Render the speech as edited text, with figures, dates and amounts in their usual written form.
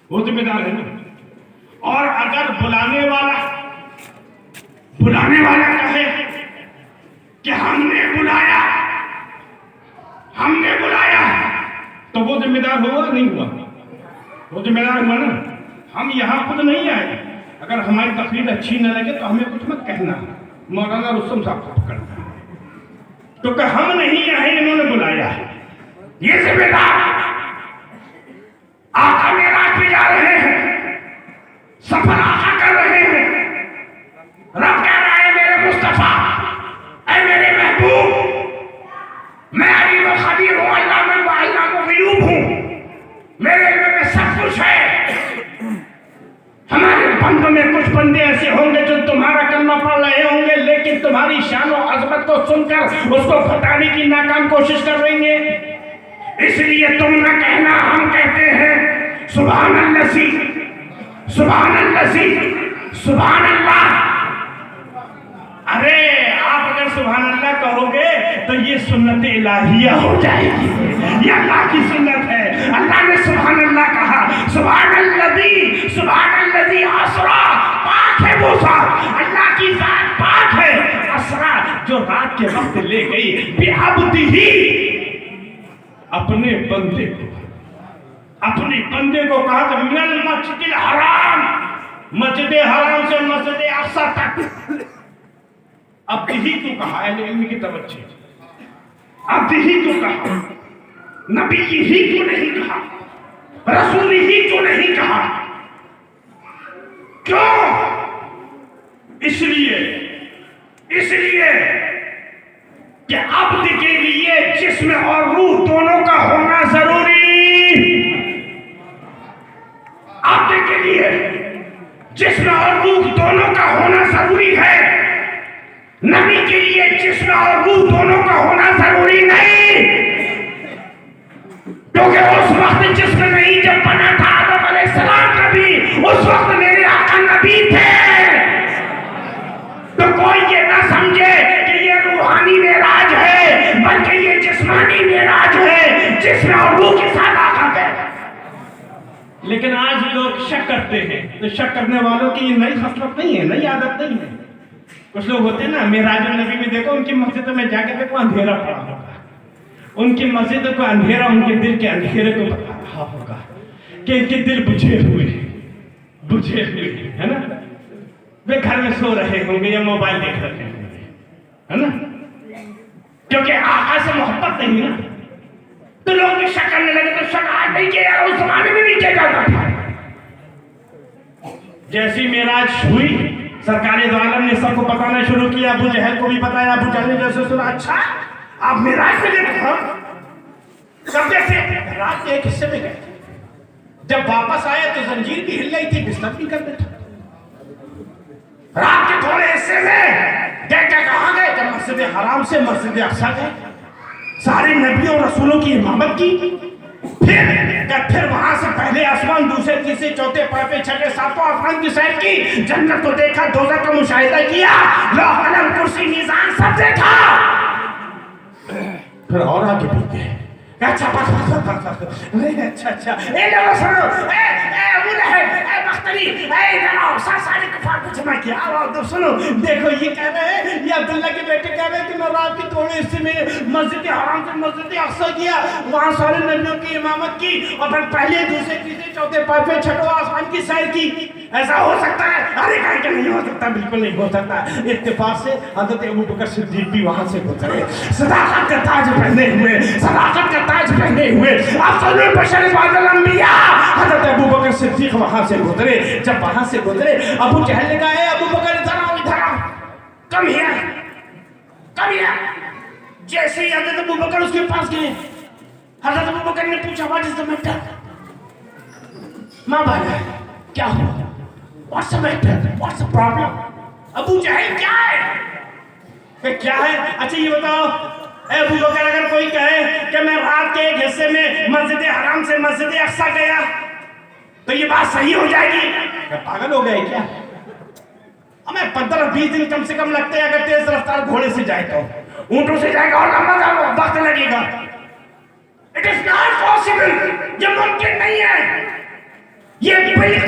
وہ ذمہ دار ہے نا. اور اگر بلانے والا کہے کہ ہم نے بلایا تو وہ ذمہ دار ہوا نہیں ہوا؟ وہ ذمہ دار ہوا نا. ہم یہاں خود نہیں آئے. اگر ہماری تقریر اچھی نہ لگے تو ہمیں کچھ مت کہنا. مولانا رستم صاحب کو پکڑنا، کیونکہ ہم نہیں آئے، انہوں نے بلایا. یہ ذمہ دار آقا معراج پہ جا رہے ہیں، سفر آقا کر رہے ہیں. رب کہہ رہا ہے میرے مصطفیٰ، اے میرے محبوب، میں علیم و خبیر ہوں، علام الغیوب ہوں، میرے علم میں سب کچھ ہے. ہمارے بندوں میں کچھ بندے ایسے ہوں گے جو تمہارا کلمہ پڑھ رہے ہوں گے، لیکن تمہاری شان و عظمت کو سن کر اس کو بتانے کی ناکام کوشش کر رہے ہیں. اس لیے تم نہ کہنا، ہم کہتے ہیں سبحان الذی، سبحان الذی، سبحان اللہ. ارے آپ اگر سبحان اللہ کہو گے تو یہ سنت الہیہ ہو جائے گی. یہ اللہ کی سنت ہے. اللہ نے سبحان اللہ کہا. سبحان الذی اسرا، پاک ہے وہ ذات، اللہ کی ذات پاک ہے. اسرا جو رات کے وقت لے گئی، بعبدہ، اپنے بندے کو کہا کہ من المسجد الحرام، مسجد حرام سے مسجد اقصی تک. اب یہی کیوں کہا؟ اہل علم کی توجہ. اب یہی کیوں کہا؟ نبی ہی کیوں نہیں کہا؟ رسول ہی کیوں نہیں کہا؟ کیوں؟ اس لیے کہ عبد کے لیے جسم اور روح دونوں کا ہونا ضروری. عبد کے لیے جسم اور روح دونوں کا ہونا ضروری ہے. نبی کے لیے جسم اور روح دونوں کا ہونا ضروری نہیں، کیونکہ اس وقت جسم نہیں جب بنا تھا آدم علیہ السلام نبی، اس وقت میرے آقا نبی تھے. تو کوئی یہ نہ سمجھے کہ یہ روحانی معراج ہے، بلکہ یہ جسمانی معراج ہے. جسم اور روح کے ساتھ آقا گئے. لیکن آج لوگ شک کرتے ہیں. تو شک کرنے والوں کی یہ نئی خصلت نہیں ہے، نئی عادت نہیں ہے. کچھ لوگ ہوتے ہیں نا، معراج النبی میں دیکھو ان کی مسجد میں جا کے دیکھو اندھیرا پڑا ہوگا. ان کی مسجد کو اندھیرا ان کے دل کے اندھیرے کو بتا رہا ہوگا کہ ان کے دل بجھے ہوئے ہے نا. وہ گھر میں سو رہے ہوں گے یا موبائل دیکھ رہے ہوں گے، ہے نا، کیونکہ آقا سے محبت نہیں نا. تو لوگ بھی شک کرنے لگے. تو شک آج نہیں کیا، اس زمانے میں بھی کیا جاتا تھا. جیسی معراج ہوئی، سرکار دو عالم نے سب کو بتانا شروع کیا. ابو جہل کو بھی بتایا. ابو جہل نے جیسے سنا، اچھا آپ معراج میں گئے؟ ہاں. سب جیسے رات کے ایک حصے میں گئے. جب واپس آئے تو زنجیر بھی ہل رہی تھی، بستر بھی کر بیٹھا. رات کے تھوڑے حصے میں کہاں گئے؟ جب مسجد حرام سے مسجد اقصی گئے، سارے نبیوں اور رسولوں کی امامت کی. پھر وہاں سے پہلے آسمان، دوسرے، تیسرے، چوتھے، پانچویں، چھٹے، ساتوں آسمان کی سیر کی. جنت کو دیکھا، دوزخ کا مشاہدہ کیا، لوح قلم، کرسی، میزان سب دیکھا. پھر اور آگے بھی گئے. اچھا اے لوگوں سنو، اے ابو لہب، اے بختری، اے جناب، سارے کفار کو جمع کیا. سنو، دیکھو یہ کہہ رہے ہیں، یہ عبداللہ کے بیٹے کہہ رہے ہیں کہ میں رات کے تھوڑے حصے میں مسجد حرام سے مسجد اقصی گیا، وہاں سارے نبیوں کی امامت کی، اور پھر پہلے، دوسرے، تیسرے، چوتھے، پانچویں، چھٹوں آسمان کی سیر کی. ایسا ہو سکتا ہے؟ ارے کہیں کہ نہیں ہو سکتا، بالکل نہیں ہو سکتا. اتفاق سے حضرت ابوبکر صدیق بھی وہاں سے گزرے، صداقت کا تاج پہنے ہوئے، صداقت کا تاج پہنے ہوئے. افضل البشر بعد الانبیاء حضرت ابوبکر صدیق وہاں سے گزرے. جب وہاں سے گزرے، ابو جہل نے کہا، اے ابوبکر ادھر آؤ، کم ہیئر. جیسے ہی حضرت ابوبکر اس کے پاس گئے، حضرت ابوبکر نے پوچھا، واٹ از دا میٹر؟ ماں بھائی کیا ہوا؟ What's the matter? What's the problem? ابو جہل کیا ہے؟ اچھا یہ بتاؤ، اے ابوبکر، اگر کوئی کہے کہ میں رات کے ایک حصے میں مسجد حرام سے مسجد اقصی گیا تو یہ بات صحیح ہو جائے گی؟ کیا پاگل ہو گئے کیا؟ ہمیں 15-20 دن کم سے کم لگتے ہیں اگر تیز رفتار گھوڑے سے جائے تو. اونٹوں سے جائے گا اور لمبا وقت لگے گا. It is not possible. یہ ممکن نہیں ہے.